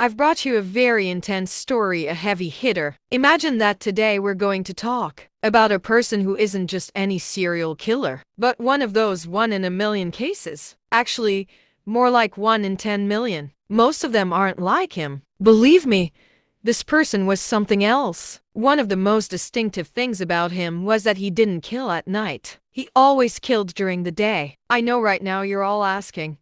I've brought you a very intense story, a heavy hitter. Imagine that today we're going to talk about a person who isn't just any serial killer, but one of those 1 in a million cases. Actually, more like 1 in 10 million. Most of them aren't like him. Believe me, this person was something else. One of the most distinctive things about him was that he didn't kill at night. He always killed during the day. I know right now you're all asking,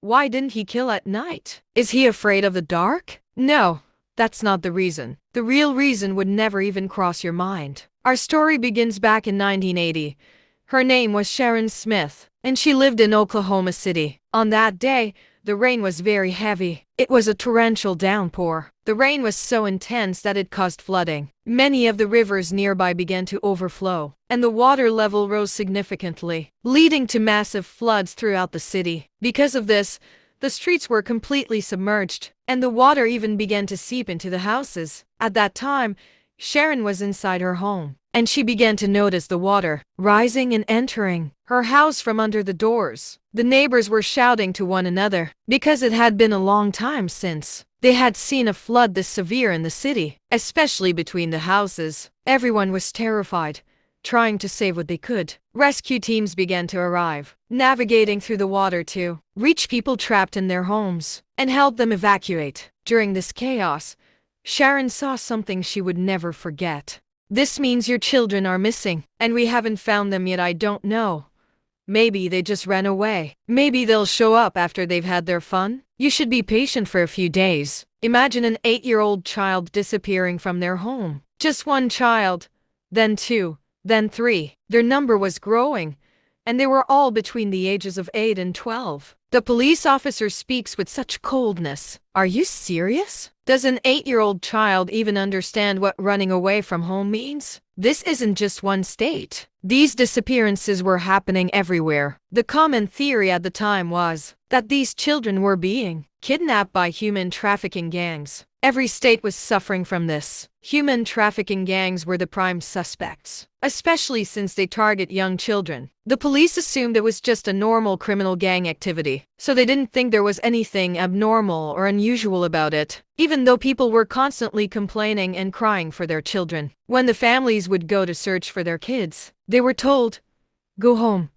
why didn't he kill at night? Is he afraid of the dark? No, that's not the reason. The real reason would never even cross your mind. Our story begins back in 1980. Her name was Sharon Smith, and she lived in Oklahoma City. On that day, the rain was very heavy. It was a torrential downpour. The rain was so intense that it caused flooding. Many of the rivers nearby began to overflow, and the water level rose significantly, leading to massive floods throughout the city. Because of this, the streets were completely submerged, and the water even began to seep into the houses. At that time, Sharon was inside her home, and she began to notice the water rising and entering her house from under the doors. The neighbors were shouting to one another because it had been a long time since they had seen a flood this severe in the city, especially between the houses. Everyone was terrified, trying to save what they could. Rescue teams began to arrive, navigating through the water to reach people trapped in their homes and help them evacuate. During this chaos, Sharon saw something she would never forget. This means your children are missing, and we haven't found them yet. I don't know. Maybe they just ran away. Maybe they'll show up after they've had their fun. You should be patient for a few days. Imagine an 8-year-old child disappearing from their home. Just one child, then 2, then 3. Their number was growing, and they were all between the ages of 8 and 12. The police officer speaks with such coldness. Are you serious? Does an 8-year-old child even understand what running away from home means? This isn't just one state. These disappearances were happening everywhere. The common theory at the time was that these children were being kidnapped by human trafficking gangs. Every state was suffering from this. Human trafficking gangs were the prime suspects, especially since they target young children. The police assumed it was just a normal criminal gang activity, so they didn't think there was anything abnormal or unusual about it, even though people were constantly complaining and crying for their children. When the families would go to search for their kids, they were told, "Go home.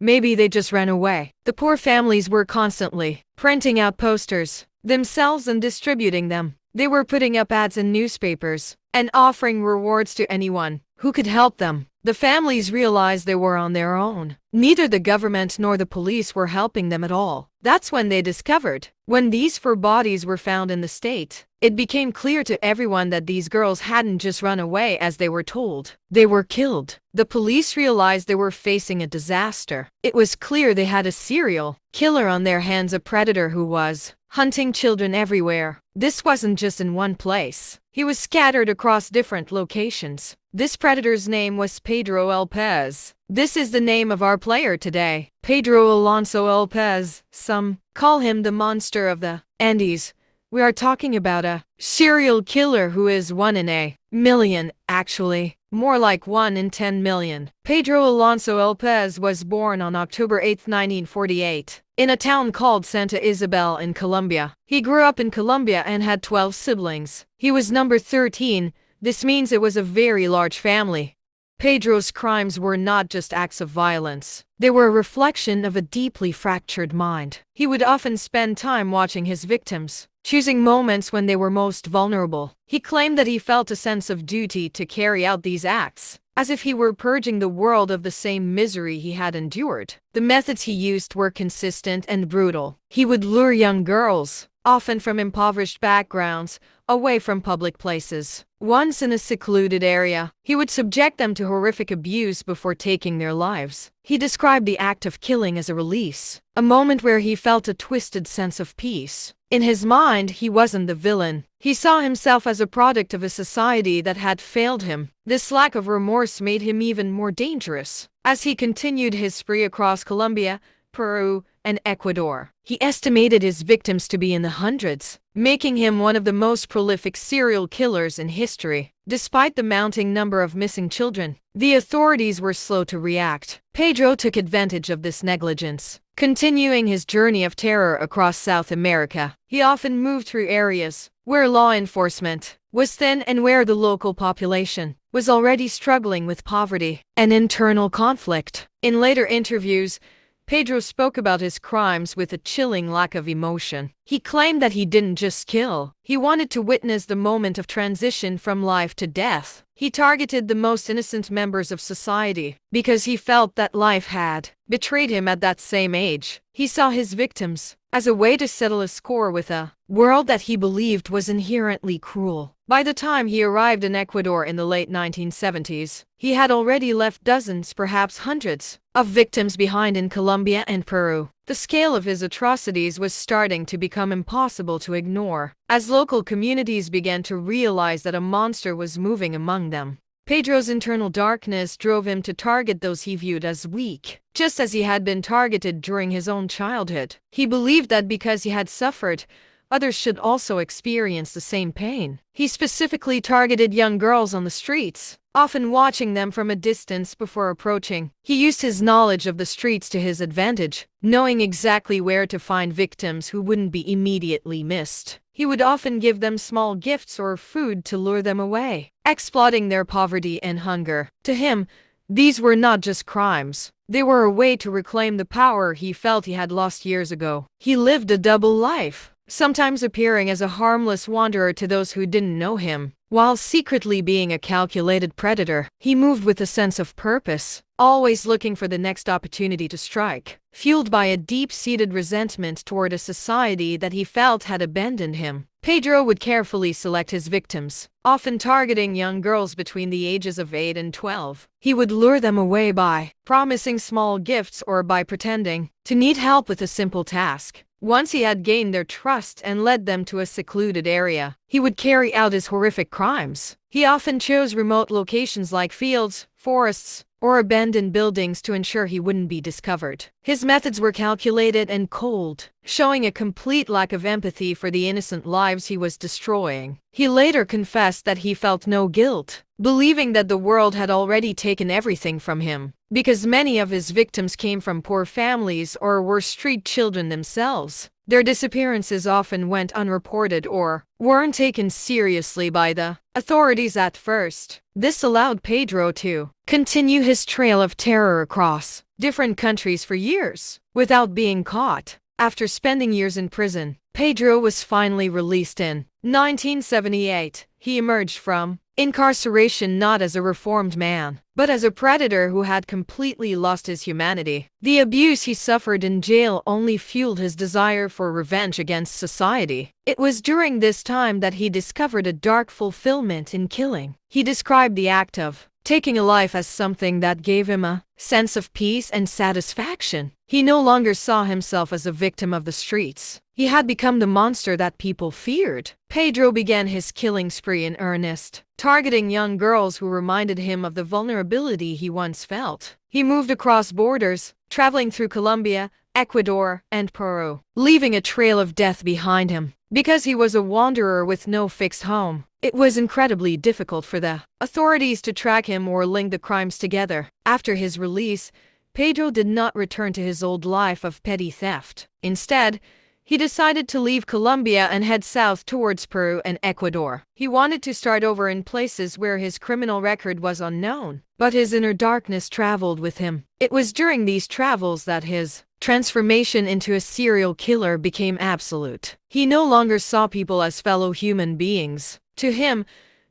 Maybe they just ran away." The poor families were constantly printing out posters themselves and distributing them. They were putting up ads in newspapers and offering rewards to anyone who could help them. The families realized they were on their own. Neither the government nor the police were helping them at all. That's when they discovered, when these 4 bodies were found in the state, it became clear to everyone that these girls hadn't just run away as they were told. They were killed. The police realized they were facing a disaster. It was clear they had a serial killer on their hands, a predator who was hunting children everywhere. This wasn't just in one place. He was scattered across different locations. This predator's name was Pedro López. This is the name of our player today, Pedro Alonso López. Some call him the monster of the Andes. We are talking about a serial killer who is 1 in a million, actually. More like 1 in 10 million. Pedro Alonso López was born on October 8, 1948, in a town called Santa Isabel in Colombia. He grew up in Colombia and had 12 siblings. He was number 13. This means it was a very large family. Pedro's crimes were not just acts of violence. They were a reflection of a deeply fractured mind. He would often spend time watching his victims, choosing moments when they were most vulnerable. He claimed that he felt a sense of duty to carry out these acts, as if he were purging the world of the same misery he had endured. The methods he used were consistent and brutal. He would lure young girls, often from impoverished backgrounds, away from public places. Once in a secluded area, he would subject them to horrific abuse before taking their lives. He described the act of killing as a release, a moment where he felt a twisted sense of peace. In his mind, he wasn't the villain. He saw himself as a product of a society that had failed him. This lack of remorse made him even more dangerous. As he continued his spree across Colombia, Peru, and Ecuador, he estimated his victims to be in the hundreds, making him one of the most prolific serial killers in history. Despite the mounting number of missing children, the authorities were slow to react. Pedro took advantage of this negligence. Continuing his journey of terror across South America, he often moved through areas where law enforcement was thin and where the local population was already struggling with poverty and internal conflict. In later interviews, Pedro spoke about his crimes with a chilling lack of emotion. He claimed that he didn't just kill, he wanted to witness the moment of transition from life to death. He targeted the most innocent members of society because he felt that life had betrayed him at that same age. He saw his victims as a way to settle a score with a world that he believed was inherently cruel. By the time he arrived in Ecuador in the late 1970s, he had already left dozens, perhaps hundreds, of victims behind in Colombia and Peru. The scale of his atrocities was starting to become impossible to ignore, as local communities began to realize that a monster was moving among them. Pedro's internal darkness drove him to target those he viewed as weak, just as he had been targeted during his own childhood. He believed that because he had suffered, others should also experience the same pain. He specifically targeted young girls on the streets, often watching them from a distance before approaching. He used his knowledge of the streets to his advantage, knowing exactly where to find victims who wouldn't be immediately missed. He would often give them small gifts or food to lure them away, exploiting their poverty and hunger. To him, these were not just crimes. They were a way to reclaim the power he felt he had lost years ago. He lived a double life, sometimes appearing as a harmless wanderer to those who didn't know him, while secretly being a calculated predator. He moved with a sense of purpose, always looking for the next opportunity to strike, fueled by a deep-seated resentment toward a society that he felt had abandoned him. Pedro would carefully select his victims, often targeting young girls between the ages of 8 and 12. He would lure them away by promising small gifts or by pretending to need help with a simple task. Once he had gained their trust and led them to a secluded area, he would carry out his horrific crimes. He often chose remote locations like fields, forests, or abandoned buildings to ensure he wouldn't be discovered. His methods were calculated and cold, showing a complete lack of empathy for the innocent lives he was destroying. He later confessed that he felt no guilt, believing that the world had already taken everything from him, because many of his victims came from poor families or were street children themselves. Their disappearances often went unreported or weren't taken seriously by the authorities at first. This allowed Pedro to continue his trail of terror across different countries for years without being caught. After spending years in prison, Pedro was finally released in 1978. He emerged from incarceration not as a reformed man, but as a predator who had completely lost his humanity. The abuse he suffered in jail only fueled his desire for revenge against society. It was during this time that he discovered a dark fulfillment in killing. He described the act of taking a life as something that gave him a sense of peace and satisfaction. He no longer saw himself as a victim of the streets. He had become the monster that people feared. Pedro began his killing spree in earnest, targeting young girls who reminded him of the vulnerability he once felt. He moved across borders, traveling through Colombia, Ecuador, and Peru, leaving a trail of death behind him. Because he was a wanderer with no fixed home, it was incredibly difficult for the authorities to track him or link the crimes together. After his release, Pedro did not return to his old life of petty theft. Instead, he decided to leave Colombia and head south towards Peru and Ecuador. He wanted to start over in places where his criminal record was unknown, but his inner darkness traveled with him. It was during these travels that his transformation into a serial killer became absolute. He no longer saw people as fellow human beings. To him,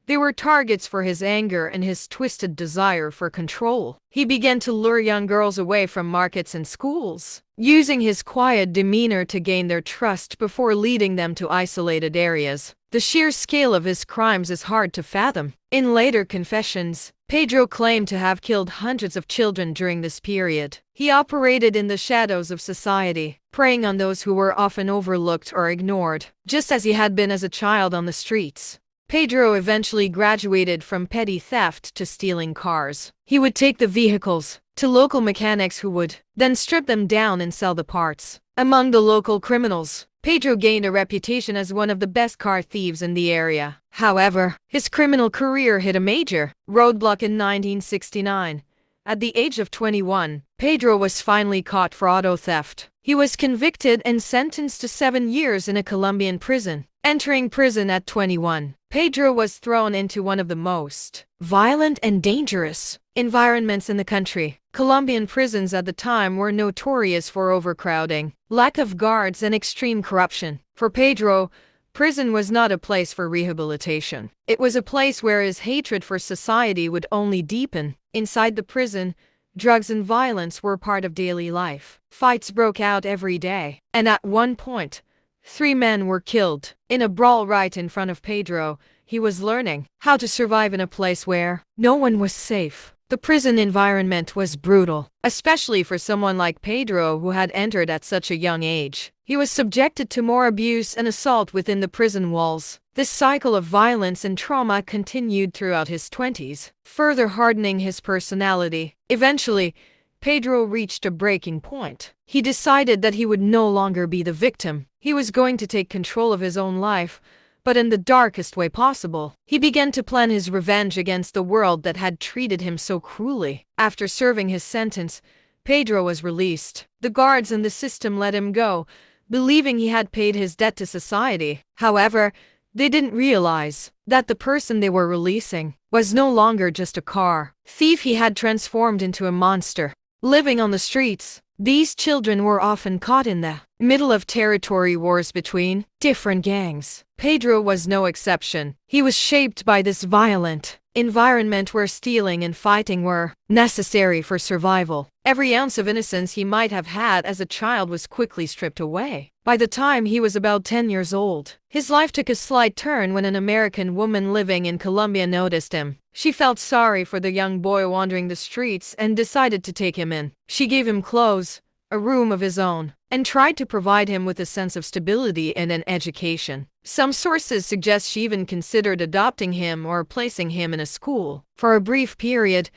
they were targets for his anger and his twisted desire for control. He began to lure young girls away from markets and schools, using his quiet demeanor to gain their trust before leading them to isolated areas. The sheer scale of his crimes is hard to fathom. In later confessions, Pedro claimed to have killed hundreds of children during this period. He operated in the shadows of society, preying on those who were often overlooked or ignored, just as he had been as a child on the streets. Pedro eventually graduated from petty theft to stealing cars. He would take the vehicles to local mechanics who would then strip them down and sell the parts. Among the local criminals, Pedro gained a reputation as one of the best car thieves in the area. However, his criminal career hit a major roadblock in 1969. At the age of 21, Pedro was finally caught for auto theft. He was convicted and sentenced to 7 years in a Colombian prison. Entering prison at 21, Pedro was thrown into one of the most violent and dangerous environments in the country. Colombian prisons at the time were notorious for overcrowding, lack of guards, and extreme corruption. For Pedro, prison was not a place for rehabilitation. It was a place where his hatred for society would only deepen. Inside the prison, drugs and violence were part of daily life. Fights broke out every day, and at one point, 3 men were killed. In a brawl right in front of Pedro, he was learning how to survive in a place where no one was safe. The prison environment was brutal, especially for someone like Pedro who had entered at such a young age. He was subjected to more abuse and assault within the prison walls. This cycle of violence and trauma continued throughout his 20s, further hardening his personality. Eventually, Pedro reached a breaking point. He decided that he would no longer be the victim. He was going to take control of his own life, but in the darkest way possible. He began to plan his revenge against the world that had treated him so cruelly. After serving his sentence, Pedro was released. The guards and the system let him go, believing he had paid his debt to society. However, they didn't realize that the person they were releasing was no longer just a car thief. He had transformed into a monster. Living on the streets, these children were often caught in the middle of territory wars between different gangs. Pedro was no exception. He was shaped by this violent environment where stealing and fighting were necessary for survival. Every ounce of innocence he might have had as a child was quickly stripped away. By the time he was about 10 years old, his life took a slight turn when an American woman living in Colombia noticed him. She felt sorry for the young boy wandering the streets and decided to take him in. She gave him clothes, a room of his own, and tried to provide him with a sense of stability and an education. Some sources suggest she even considered adopting him or placing him in a school. For a brief period,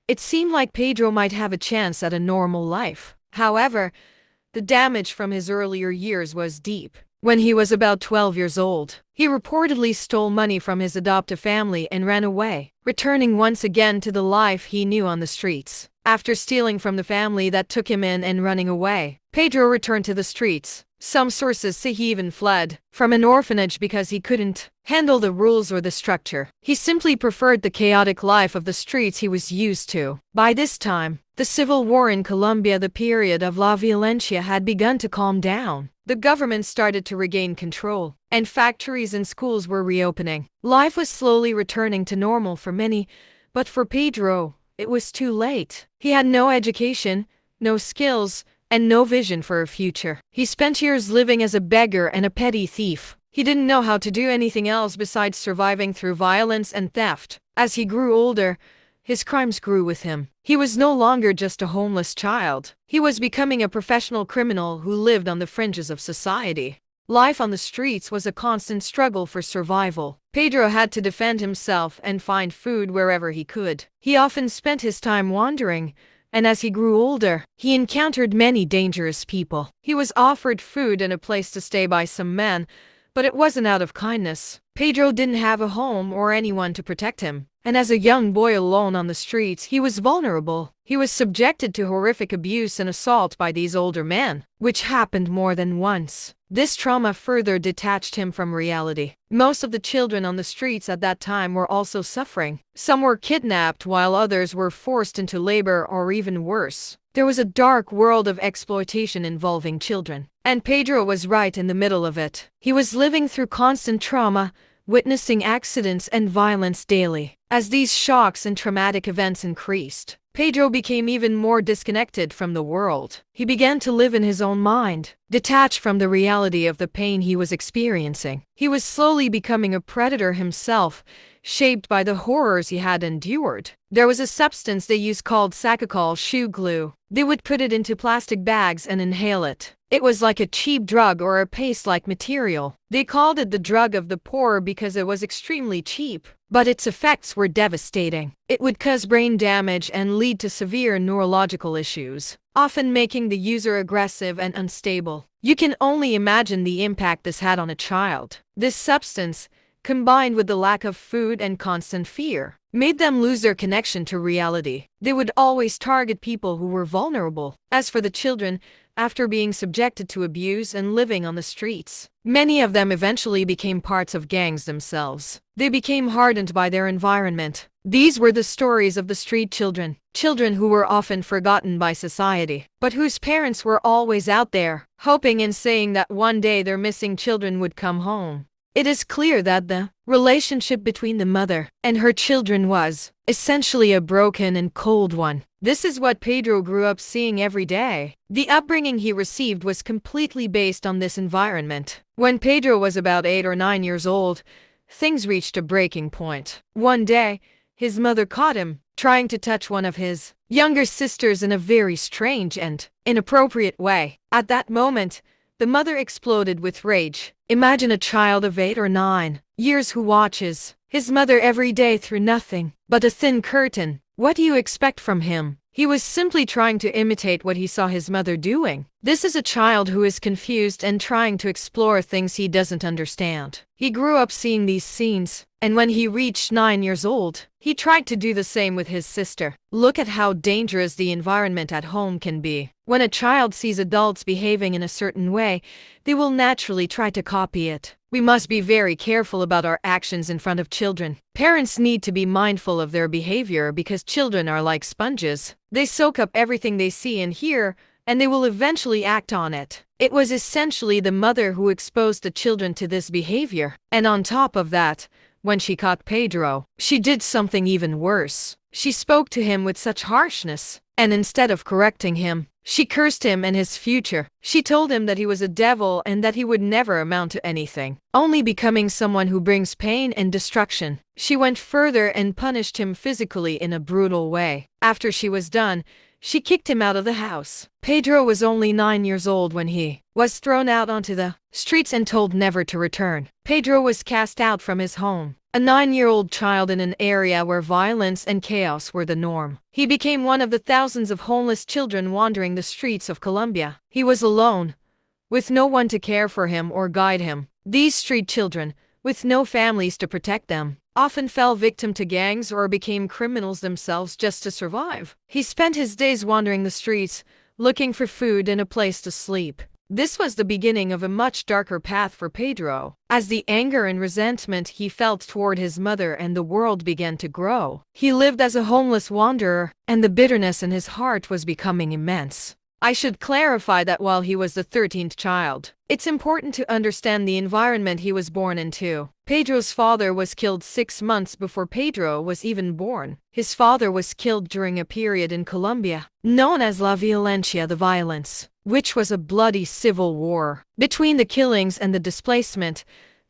it seemed like Pedro might have a chance at a normal life. However, the damage from his earlier years was deep. When he was about 12 years old, he reportedly stole money from his adoptive family and ran away, returning once again to the life he knew on the streets. After stealing from the family that took him in and running away, Pedro returned to the streets. Some sources say he even fled from an orphanage because he couldn't handle the rules or the structure. He simply preferred the chaotic life of the streets he was used to. By this time, the civil war in Colombia, the period of La Violencia, had begun to calm down. The government started to regain control, and factories and schools were reopening. Life was slowly returning to normal for many, but for Pedro, it was too late. He had no education, no skills, and no vision for a future. He spent years living as a beggar and a petty thief. He didn't know how to do anything else besides surviving through violence and theft. As he grew older, his crimes grew with him. He was no longer just a homeless child. He was becoming a professional criminal who lived on the fringes of society. Life on the streets was a constant struggle for survival. Pedro had to defend himself and find food wherever he could. He often spent his time wandering, and as he grew older, he encountered many dangerous people. He was offered food and a place to stay by some men, but it wasn't out of kindness. Pedro didn't have a home or anyone to protect him, and as a young boy alone on the streets, he was vulnerable. He was subjected to horrific abuse and assault by these older men, which happened more than once. This trauma further detached him from reality. Most of the children on the streets at that time were also suffering. Some were kidnapped while others were forced into labor or even worse. There was a dark world of exploitation involving children, and Pedro was right in the middle of it. He was living through constant trauma, witnessing accidents and violence daily. As these shocks and traumatic events increased, Pedro became even more disconnected from the world. He began to live in his own mind, detached from the reality of the pain he was experiencing. He was slowly becoming a predator himself, shaped by the horrors he had endured. There was a substance they used called saccocol shoe glue. They would put it into plastic bags and inhale it. It was like a cheap drug or a paste-like material. They called it the drug of the poor because it was extremely cheap, but its effects were devastating. It would cause brain damage and lead to severe neurological issues, often making the user aggressive and unstable. You can only imagine the impact this had on a child. This substance, combined with the lack of food and constant fear, made them lose their connection to reality. They would always target people who were vulnerable. As for the children, after being subjected to abuse and living on the streets, many of them eventually became parts of gangs themselves. They became hardened by their environment. These were the stories of the street children, children who were often forgotten by society, but whose parents were always out there, hoping and saying that one day their missing children would come home. It is clear that the relationship between the mother and her children was essentially a broken and cold one. This is what Pedro grew up seeing every day. The upbringing he received was completely based on this environment. When Pedro was about 8 or 9 years old, things reached a breaking point. One day, his mother caught him trying to touch one of his younger sisters in a very strange and inappropriate way. At that moment, the mother exploded with rage. Imagine a child of 8 or 9 years who watches his mother every day through nothing but a thin curtain. What do you expect from him? He was simply trying to imitate what he saw his mother doing. This is a child who is confused and trying to explore things he doesn't understand. He grew up seeing these scenes, and when he reached 9 years old, he tried to do the same with his sister. Look at how dangerous the environment at home can be. When a child sees adults behaving in a certain way, they will naturally try to copy it. We must be very careful about our actions in front of children. Parents need to be mindful of their behavior because children are like sponges. They soak up everything they see and hear, and they will eventually act on it. It was essentially the mother who exposed the children to this behavior. And on top of that, when she caught Pedro, she did something even worse. She spoke to him with such harshness, and instead of correcting him, she cursed him and his future. She told him that he was a devil and that he would never amount to anything, only becoming someone who brings pain and destruction. She went further and punished him physically in a brutal way. After she was done, she kicked him out of the house. Pedro was only 9 years old when he was thrown out onto the streets and told never to return. Pedro was cast out from his home, a 9-year-old child in an area where violence and chaos were the norm. He became one of the thousands of homeless children wandering the streets of Colombia. He was alone, with no one to care for him or guide him. These street children, with no families to protect them, often fell victim to gangs or became criminals themselves just to survive. He spent his days wandering the streets, looking for food and a place to sleep. This was the beginning of a much darker path for Pedro, as the anger and resentment he felt toward his mother and the world began to grow. He lived as a homeless wanderer, and the bitterness in his heart was becoming immense. I should clarify that while he was the 13th child, it's important to understand the environment he was born into. Pedro's father was killed 6 months before Pedro was even born. His father was killed during a period in Colombia known as La Violencia, the violence, which was a bloody civil war. Between the killings and the displacement,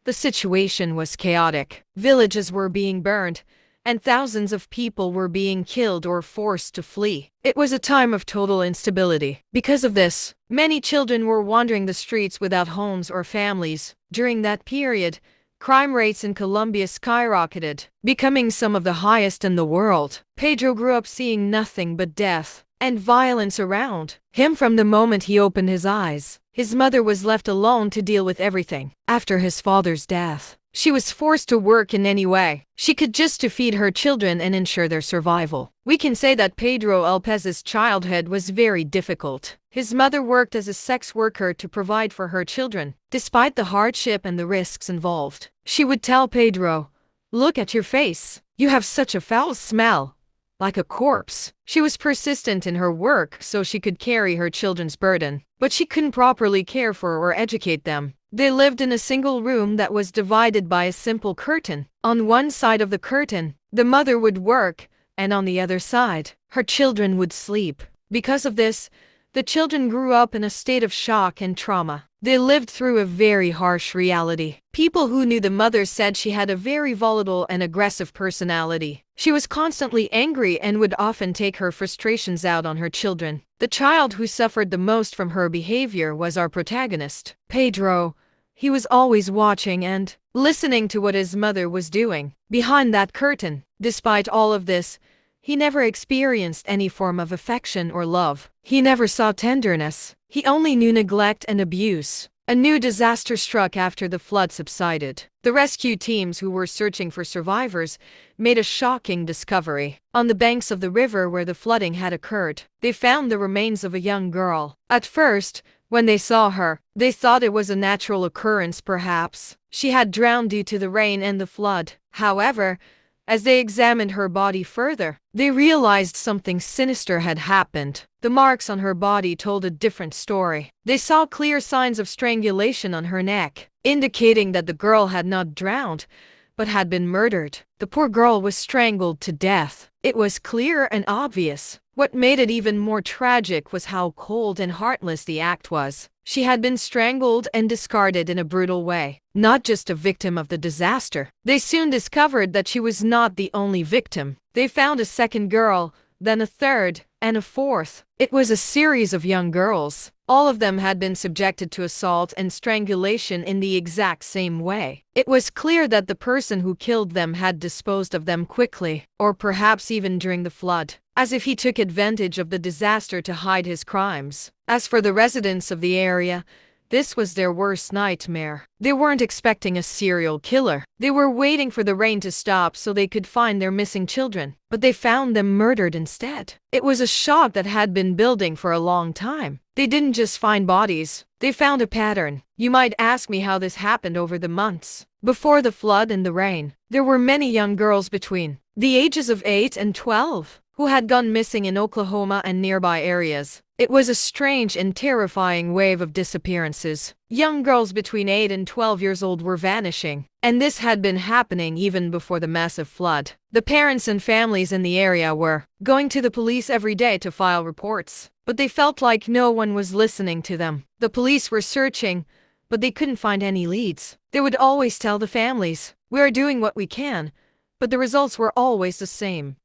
the situation was chaotic. Villages were being burned, and thousands of people were being killed or forced to flee. It was a time of total instability. Because of this, many children were wandering the streets without homes or families. During that period, crime rates in Colombia skyrocketed, becoming some of the highest in the world. Pedro grew up seeing nothing but death and violence around him from the moment he opened his eyes. His mother was left alone to deal with everything. After his father's death, she was forced to work in any way she could just to feed her children and ensure their survival. We can say that Pedro López's childhood was very difficult. His mother worked as a sex worker to provide for her children. Despite the hardship and the risks involved, she would tell Pedro, "Look at your face. You have such a foul smell, like a corpse." She was persistent in her work so she could carry her children's burden, but she couldn't properly care for or educate them. They lived in a single room that was divided by a simple curtain. On one side of the curtain, the mother would work, and on the other side, her children would sleep. Because of this, the children grew up in a state of shock and trauma. They lived through a very harsh reality. People who knew the mother said she had a very volatile and aggressive personality. She was constantly angry and would often take her frustrations out on her children. The child who suffered the most from her behavior was our protagonist, Pedro. He was always watching and listening to what his mother was doing behind that curtain. Despite all of this, he never experienced any form of affection or love. He never saw tenderness. He only knew neglect and abuse. A new disaster struck after the flood subsided. The rescue teams who were searching for survivors made a shocking discovery. On the banks of the river where the flooding had occurred, they found the remains of a young girl. At first, when they saw her, they thought it was a natural occurrence perhaps. She had drowned due to the rain and the flood. However, as they examined her body further, they realized something sinister had happened. The marks on her body told a different story. They saw clear signs of strangulation on her neck, indicating that the girl had not drowned, but had been murdered. The poor girl was strangled to death. It was clear and obvious. What made it even more tragic was how cold and heartless the act was. She had been strangled and discarded in a brutal way, not just a victim of the disaster. They soon discovered that she was not the only victim. They found a second girl, then a third, and a fourth. It was a series of young girls. All of them had been subjected to assault and strangulation in the exact same way. It was clear that the person who killed them had disposed of them quickly, or perhaps even during the flood, as if he took advantage of the disaster to hide his crimes. As for the residents of the area, this was their worst nightmare. They weren't expecting a serial killer. They were waiting for the rain to stop so they could find their missing children, but they found them murdered instead. It was a shock that had been building for a long time. They didn't just find bodies, they found a pattern. You might ask me how this happened over the months. Before the flood and the rain, there were many young girls between the ages of 8 and 12 who had gone missing in Oklahoma and nearby areas. It was a strange and terrifying wave of disappearances. Young girls between 8 and 12 years old were vanishing, and this had been happening even before the massive flood. The parents and families in the area were going to the police every day to file reports, but they felt like no one was listening to them. The police were searching, but they couldn't find any leads. They would always tell the families, "We are doing what we can," but the results were always the same.